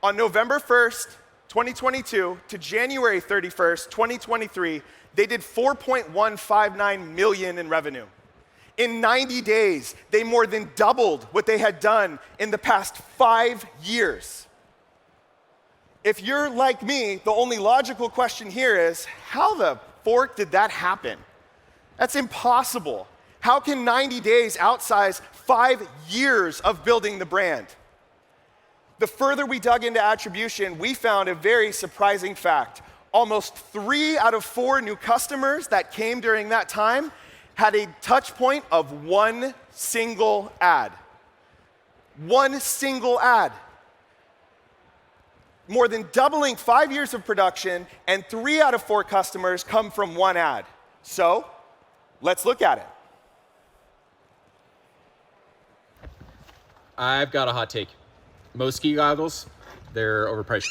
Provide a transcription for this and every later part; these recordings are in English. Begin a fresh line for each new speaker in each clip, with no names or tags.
On November 1st, 2022 to January 31st, 2023, they did $4.159 million in revenue. In 90 days, they more than doubled what they had done in the past 5 years. If you're like me, the only logical question here is, how the fork did that happen? That's impossible. How can 90 days outsize 5 years of building the brand? The further we dug into attribution, we found a very surprising fact. Almost 3 out of 4 new customers that came during that time had a touch point of one single ad. One single ad. More than doubling 5 years of production, and 3 out of 4 customers come from one ad. So, let's look at it.
I've got a hot take. Most ski goggles, they're overpriced.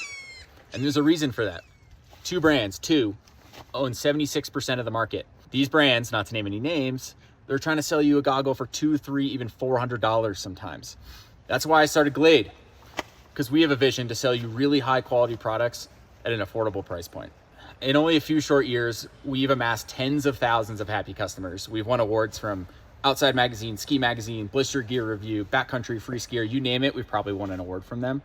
And there's a reason for that. 2 brands, own 76% of the market. These brands, not to name any names, they're trying to sell you a goggle for $200, $300, even $400 sometimes. That's why I started Glade, because we have a vision to sell you really high quality products at an affordable price point. In only a few short years, we've amassed tens of thousands of happy customers. We've won awards from Outside Magazine, Ski Magazine, Blister Gear Review, Backcountry Free Skier, you name it, we've probably won an award from them,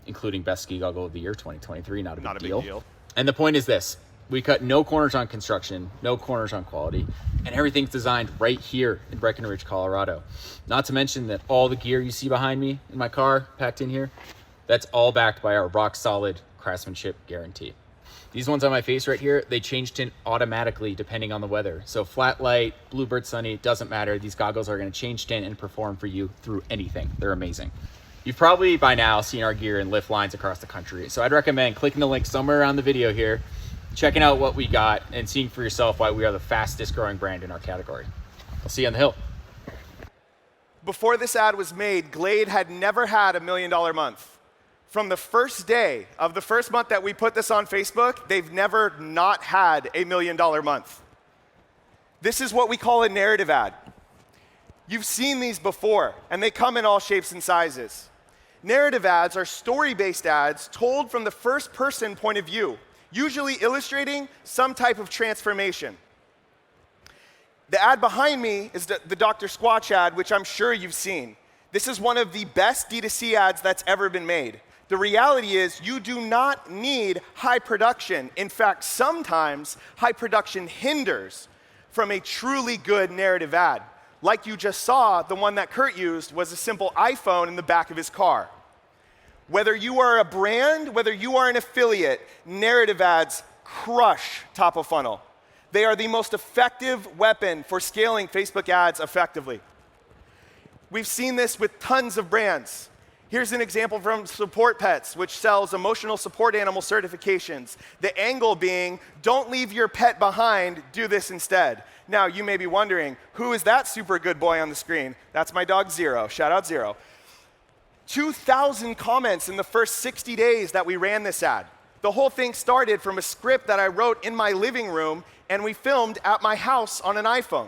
including Best Ski Goggle of the Year 2023, not a big deal. And the point is this, we cut no corners on construction, no corners on quality, and everything's designed right here in Breckenridge, Colorado. Not to mention that all the gear you see behind me in my car, packed in here, that's all backed by our rock solid craftsmanship guarantee. These ones on my face right here, they change tint automatically depending on the weather. So flat light, bluebird sunny, doesn't matter. These goggles are gonna change tint and perform for you through anything. They're amazing. You've probably by now seen our gear in lift lines across the country. So I'd recommend clicking the link somewhere around the video here, checking out what we got, and seeing for yourself why we are the fastest growing brand in our category. I'll see you on the hill.
Before this ad was made, Glade had never had $1 million month. From the first day of the first month that we put this on Facebook, they've never not had $1 million month. This is what we call a narrative ad. You've seen these before, and they come in all shapes and sizes. Narrative ads are story-based ads told from the first-person point of view, usually illustrating some type of transformation. The ad behind me is the Dr. Squatch ad, which I'm sure you've seen. This is one of the best D2C ads that's ever been made. The reality is you do not need high production. In fact, sometimes high production hinders from a truly good narrative ad. Like you just saw, the one that Kurt used was a simple iPhone in the back of his car. Whether you are a brand, whether you are an affiliate, narrative ads crush top of funnel. They are the most effective weapon for scaling Facebook ads effectively. We've seen this with tons of brands. Here's an example from Support Pets, which sells emotional support animal certifications. The angle being, don't leave your pet behind, do this instead. Now, you may be wondering, who is that super good boy on the screen? That's my dog Zero, shout out Zero. 2,000 comments in the first 60 days that we ran this ad. The whole thing started from a script that I wrote in my living room, and we filmed at my house on an iPhone.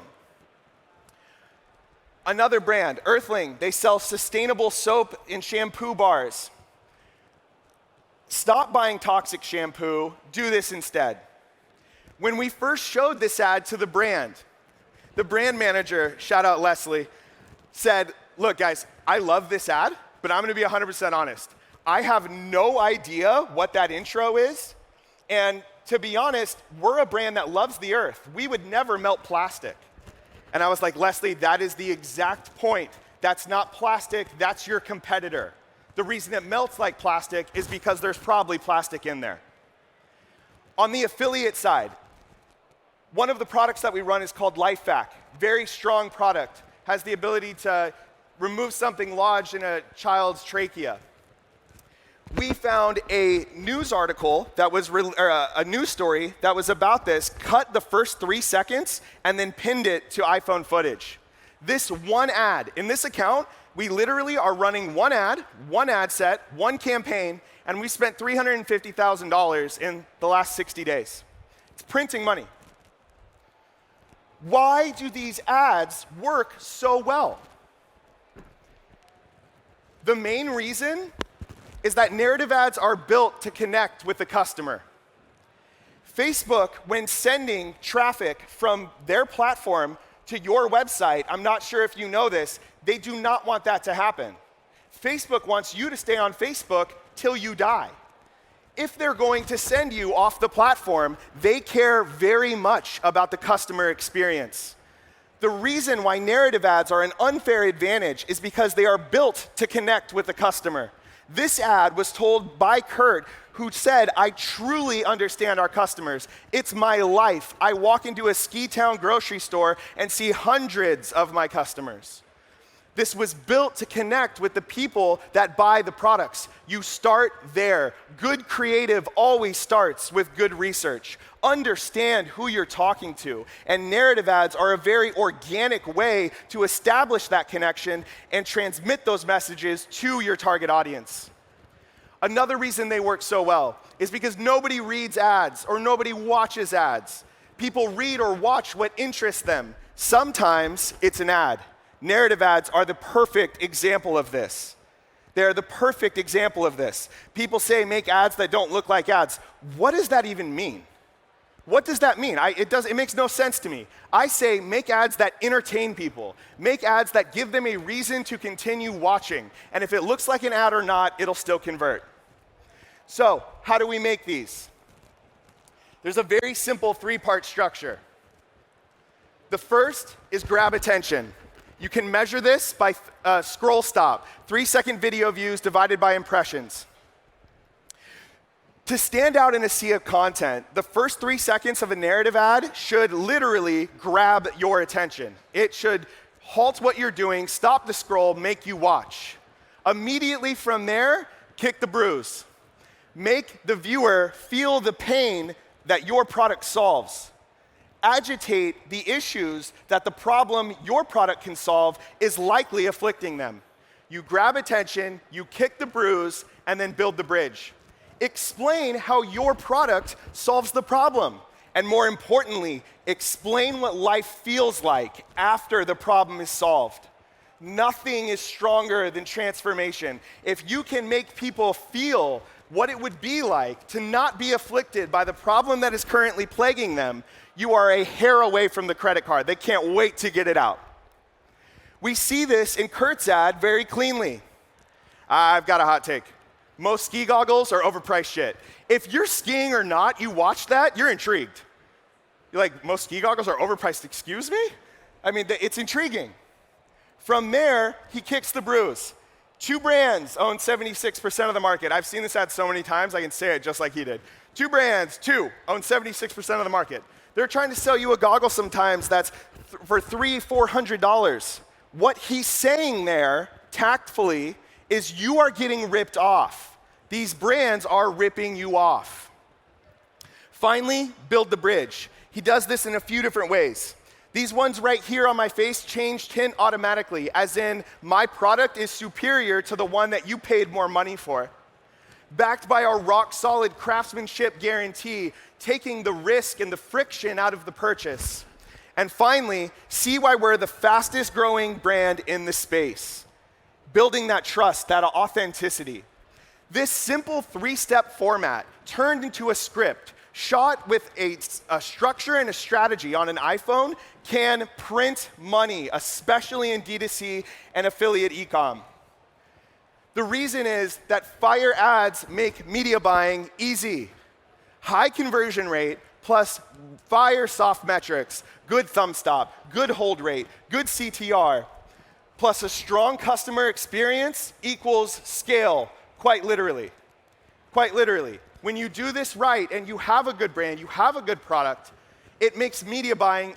Another brand, Earthling, they sell sustainable soap in shampoo bars. Stop buying toxic shampoo, do this instead. When we first showed this ad to the brand manager, shout out Leslie, said, look guys, I love this ad, but I'm gonna be 100% honest. I have no idea what that intro is, and to be honest, we're a brand that loves the earth. We would never melt plastic. And I was like, Leslie, that is the exact point. That's not plastic, that's your competitor. The reason it melts like plastic is because there's probably plastic in there. On the affiliate side, one of the products that we run is called LifeVac. Very strong product, has the ability to remove something lodged in a child's trachea. We found a news article that was, a news story that was about this, cut the first 3 seconds, and then pinned it to iPhone footage. This one ad, in this account, we literally are running one ad set, one campaign, and we spent $350,000 in the last 60 days. It's printing money. Why do these ads work so well? The main reason is that narrative ads are built to connect with the customer. Facebook, when sending traffic from their platform to your website, I'm not sure if you know this, they do not want that to happen. Facebook wants you to stay on Facebook till you die. If they're going to send you off the platform, they care very much about the customer experience. The reason why narrative ads are an unfair advantage is because they are built to connect with the customer. This ad was told by Kurt, who said, "I truly understand our customers. It's my life. I walk into a ski town grocery store and see hundreds of my customers." This was built to connect with the people that buy the products. You start there. Good creative always starts with good research. Understand who you're talking to. And narrative ads are a very organic way to establish that connection and transmit those messages to your target audience. Another reason they work so well is because nobody reads ads or nobody watches ads. People read or watch what interests them. Sometimes it's an ad. Narrative ads are the perfect example of this. They're the perfect example of this. People say make ads that don't look like ads. What does that even mean? What does that mean? It makes no sense to me. I say make ads that entertain people. Make ads that give them a reason to continue watching. And if it looks like an ad or not, it'll still convert. So, how do we make these? There's a very simple three-part structure. The first is grab attention. You can measure this by scroll stop, 3-second video views divided by impressions. To stand out in a sea of content, the first 3 seconds of a narrative ad should literally grab your attention. It should halt what you're doing, stop the scroll, make you watch. Immediately from there, kick the bruise. Make the viewer feel the pain that your product solves. Agitate the issues that the problem your product can solve is likely afflicting them. You grab attention, you kick the bruise, and then build the bridge. Explain how your product solves the problem. And more importantly, explain what life feels like after the problem is solved. Nothing is stronger than transformation. If you can make people feel what it would be like to not be afflicted by the problem that is currently plaguing them, you are a hair away from the credit card. They can't wait to get it out. We see this in Kurt's ad very cleanly. I've got a hot take. Most ski goggles are overpriced shit. If you're skiing or not, you watch that, you're intrigued. You're like, most ski goggles are overpriced, excuse me? I mean, it's intriguing. From there, he kicks the bruise. 2 brands own 76% of the market. I've seen this ad so many times, I can say it just like he did. 2 brands, own 76% of the market. They're trying to sell you a goggle sometimes that's for $300-400. What he's saying there, tactfully, is you are getting ripped off. These brands are ripping you off. Finally, build the bridge. He does this in a few different ways. These ones right here on my face change tint automatically, as in my product is superior to the one that you paid more money for. Backed by our rock-solid craftsmanship guarantee, taking the risk and the friction out of the purchase. And finally, see why we're the fastest growing brand in the space. Building that trust, that authenticity. This simple 3-step format turned into a script, shot with a structure and a strategy on an iPhone, can print money, especially in D2C and affiliate ecom. The reason is that fire ads make media buying easy. High conversion rate plus fire soft metrics, good thumb stop, good hold rate, good CTR, plus a strong customer experience equals scale, quite literally. Quite literally. When you do this right and you have a good brand, you have a good product, it makes media buying